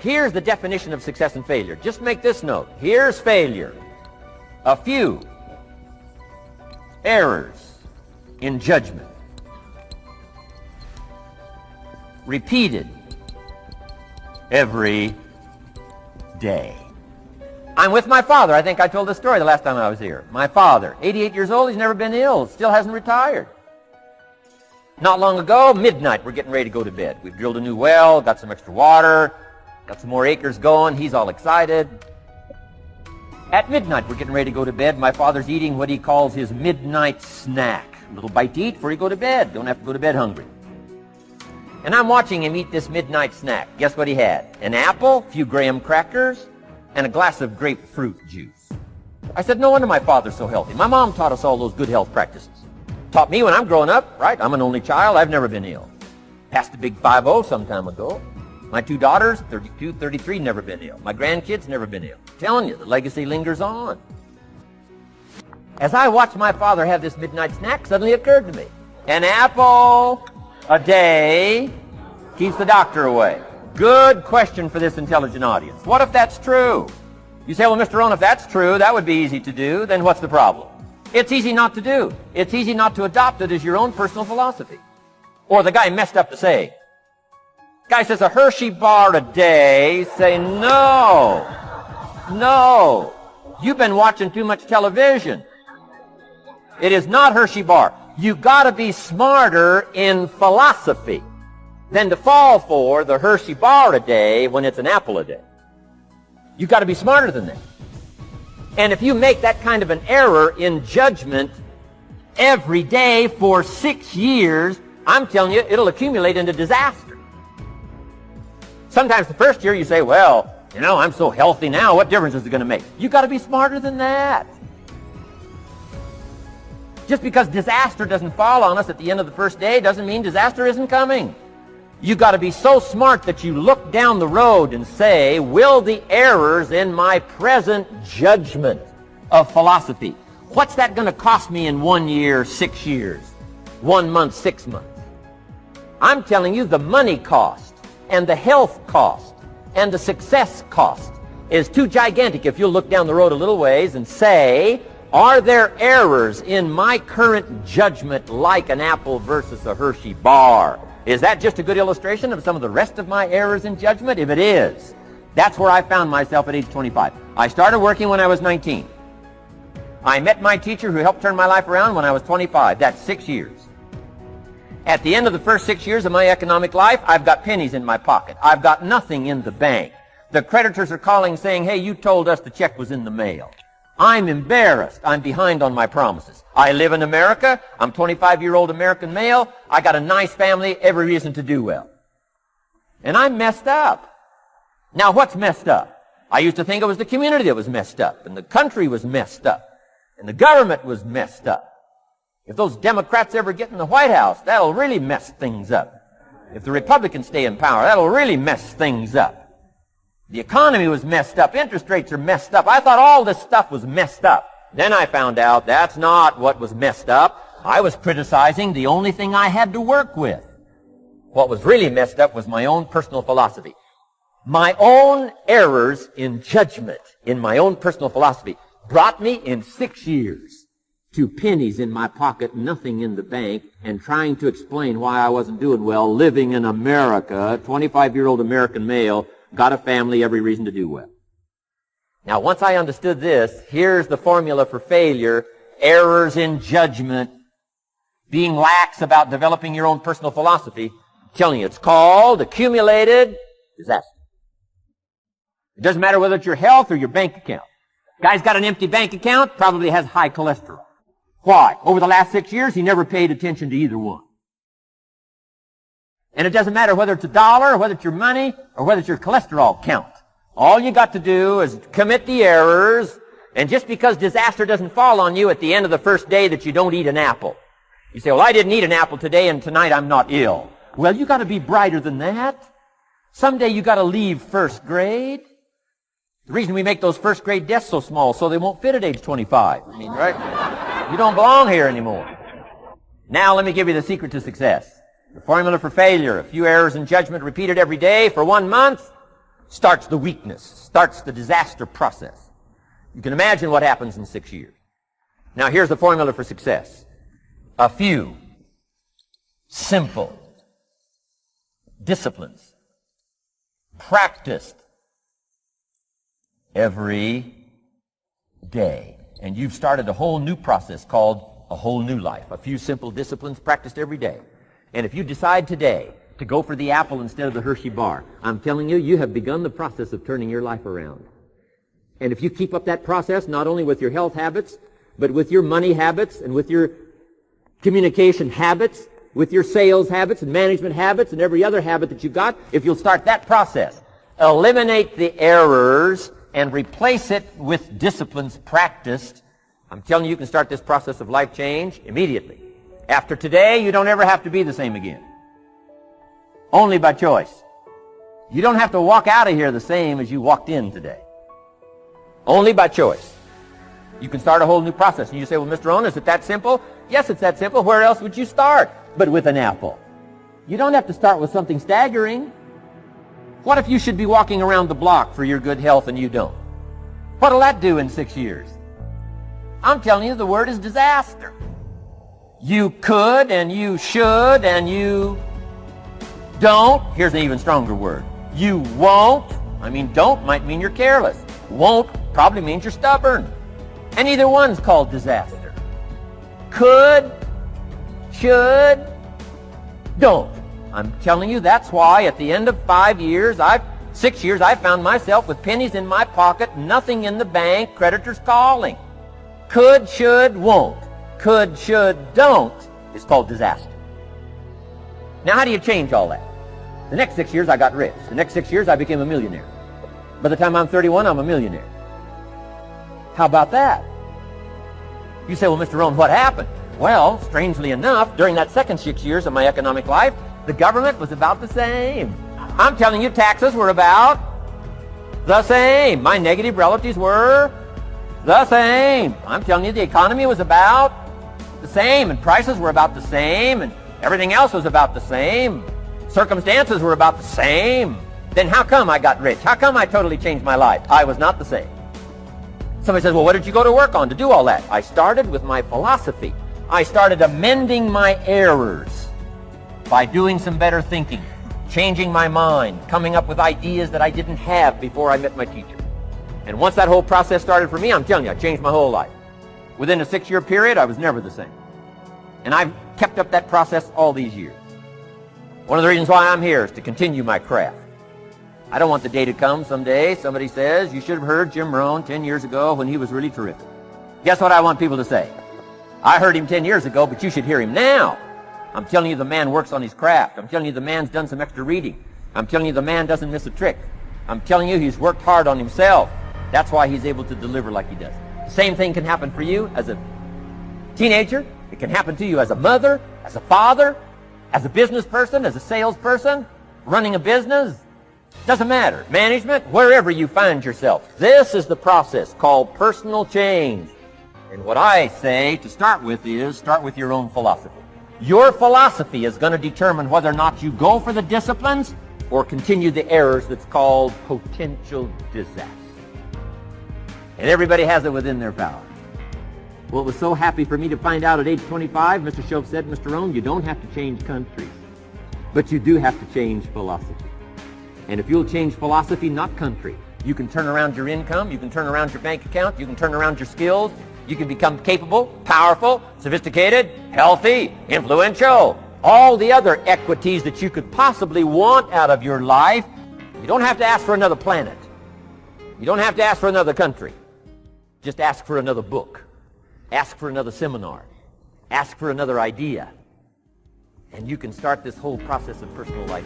here's the definition of success and failure. Just make this note. Here's failure. A few errors in judgment, repeated every day. I'm with my father. I think I told this story the last time I was here. My father, 88 years old, he's never been ill, still hasn't retired. Not long ago, midnight, we're getting ready to go to bed. We've drilled a new well, got some extra water, got some more acres going. He's all excited. At midnight, we're getting ready to go to bed. My father's eating what he calls his midnight snack. A little bite to eat before you go to bed. Don't have to go to bed hungry. And I'm watching him eat this midnight snack. Guess what he had? An apple, a few graham crackers, and a glass of grapefruit juice. I said, no wonder my father's so healthy. My mom taught us all those good health practices. Taught me when I'm growing up, right? I'm an only child. I've never been ill. Passed the big 5-0 some time ago. My 2 daughters, 32, 33, never been ill. My grandkids, never been ill. I'm telling you, the legacy lingers on. As I watched my father have this midnight snack, suddenly it occurred to me, an apple a day keeps the doctor away. Good question for this intelligent audience. What if that's true? You say, well, Mr. Rohn, if that's true, that would be easy to do. Then what's the problem? It's easy not to do. It's easy not to adopt it as your own personal philosophy. Or the guy messed up the saying. Guy says a Hershey bar a day. Say, no. No. You've been watching too much television. It is not Hershey bar. You got to be smarter in philosophy than to fall for the Hershey bar a day when it's an apple a day. You've got to be smarter than that. And if you make that kind of an error in judgment every day for 6 years, I'm telling you, it'll accumulate into disaster. Sometimes the first year you say, well, you know, I'm so healthy now, what difference is it going to make? You've got to be smarter than that. Just because disaster doesn't fall on us at the end of the first day doesn't mean disaster isn't coming. You've got to be so smart that you look down the road and say, will the errors in my present judgment of philosophy, what's that going to cost me in 1 year, 6 years, 1 month, 6 months? I'm telling you, the money cost and the health cost and the success cost is too gigantic if you'll look down the road a little ways and say, are there errors in my current judgment like an apple versus a Hershey bar? Is that just a good illustration of some of the rest of my errors in judgment? If it is, that's where I found myself at age 25. I started working when I was 19. I met my teacher who helped turn my life around when I was 25. That's 6 years. At the end of the first 6 years of my economic life, I've got pennies in my pocket. I've got nothing in the bank. The creditors are calling saying, hey, you told us the check was in the mail. I'm embarrassed. I'm behind on my promises. I live in America. I'm 25-year-old American male. I got a nice family, every reason to do well. And I'm messed up. Now, what's messed up? I used to think it was the community that was messed up, and the country was messed up, and the government was messed up. If those Democrats ever get in the White House, that'll really mess things up. If the Republicans stay in power, that'll really mess things up. The economy was messed up. Interest rates are messed up. I thought all this stuff was messed up. Then I found out that's not what was messed up. I was criticizing the only thing I had to work with. What was really messed up was my own personal philosophy. My own errors in judgment in my own personal philosophy brought me in 6 years to pennies in my pocket, nothing in the bank, and trying to explain why I wasn't doing well living in America, 25-year-old American male, got a family, every reason to do well. Now, once I understood this, here's the formula for failure: errors in judgment, being lax about developing your own personal philosophy. I'm telling you, it's called accumulated disaster. It doesn't matter whether it's your health or your bank account. Guy's got an empty bank account, probably has high cholesterol. Why? Over the last 6 years, he never paid attention to either one. And it doesn't matter whether it's a dollar, or whether it's your money, or whether it's your cholesterol count. All you got to do is commit the errors, and just because disaster doesn't fall on you at the end of the first day that you don't eat an apple. You say, well, I didn't eat an apple today, and tonight I'm not ill. Well, you got to be brighter than that. Someday you got to leave first grade. The reason we make those first grade desks so small, so they won't fit at age 25. I mean, right? You don't belong here anymore. Now let me give you the secret to success. The formula for failure: a few errors in judgment repeated every day for 1 month, starts the weakness, starts the disaster process. You can imagine what happens in 6 years. Now here's the formula for success. A few simple disciplines practiced every day. And you've started a whole new process called a whole new life. A few simple disciplines practiced every day. And if you decide today to go for the apple instead of the Hershey bar, I'm telling you, you have begun the process of turning your life around. And if you keep up that process, not only with your health habits, but with your money habits and with your communication habits, with your sales habits and management habits and every other habit that you've got, if you'll start that process, eliminate the errors and replace it with disciplines practiced, I'm telling you, you can start this process of life change immediately. After today, you don't ever have to be the same again. Only by choice. You don't have to walk out of here the same as you walked in today. Only by choice. You can start a whole new process. And you say, well, Mr. Rohn, is it that simple? Yes, it's that simple. Where else would you start? But with an apple. You don't have to start with something staggering. What if you should be walking around the block for your good health and you don't? What'll that do in 6 years? I'm telling you, the word is disaster. You could and you should and you don't. Here's an even stronger word. You won't. I mean, don't might mean you're careless. Won't probably means you're stubborn. And either one's called disaster. Could, should, don't. I'm telling you, that's why at the end of 6 years, I found myself with pennies in my pocket, nothing in the bank, creditors calling. Could, should, won't. Could, should, don't is called disaster. Now, how do you change all that? The next 6 years, I got rich. The next 6 years, I became a millionaire. By the time I'm 31, I'm a millionaire. How about that? You say, well, Mr. Rohn, what happened? Well, strangely enough, during that second 6 years of my economic life, the government was about the same. I'm telling you, taxes were about the same. My negative relatives were the same. I'm telling you, the economy was about the same, and prices were about the same, and everything else was about the same. Circumstances were about the same. Then how come I got rich? How come I totally changed my life? I was not the same. Somebody says, well, what did you go to work on to do all that? I started with my philosophy. I started amending my errors by doing some better thinking, changing my mind, coming up with ideas that I didn't have before I met my teacher. And once that whole process started for me, I'm telling you, I changed my whole life. Within a 6-year period, I was never the same. And I've kept up that process all these years. One of the reasons why I'm here is to continue my craft. I don't want the day to come someday somebody says, you should have heard Jim Rohn 10 years ago when he was really terrific. Guess what I want people to say? I heard him 10 years ago, but you should hear him now. I'm telling you, the man works on his craft. I'm telling you, the man's done some extra reading. I'm telling you, the man doesn't miss a trick. I'm telling you, he's worked hard on himself. That's why he's able to deliver like he does. The same thing can happen for you as a teenager. It can happen to you as a mother, as a father, as a business person, as a salesperson, running a business. Doesn't matter. Management, wherever you find yourself. This is the process called personal change. And what I say to start with is, start with your own philosophy. Your philosophy is going to determine whether or not you go for the disciplines or continue the errors that's called potential disaster. And everybody has it within their power. Well, it was so happy for me to find out at age 25, Mr. Shoaff said, Mr. Rohn, you don't have to change countries, but you do have to change philosophy. And if you'll change philosophy, not country, you can turn around your income, you can turn around your bank account, you can turn around your skills, you can become capable, powerful, sophisticated, healthy, influential, all the other equities that you could possibly want out of your life. You don't have to ask for another planet. You don't have to ask for another country. Just ask for another book. Ask for another seminar. Ask for another idea. And you can start this whole process of personal life.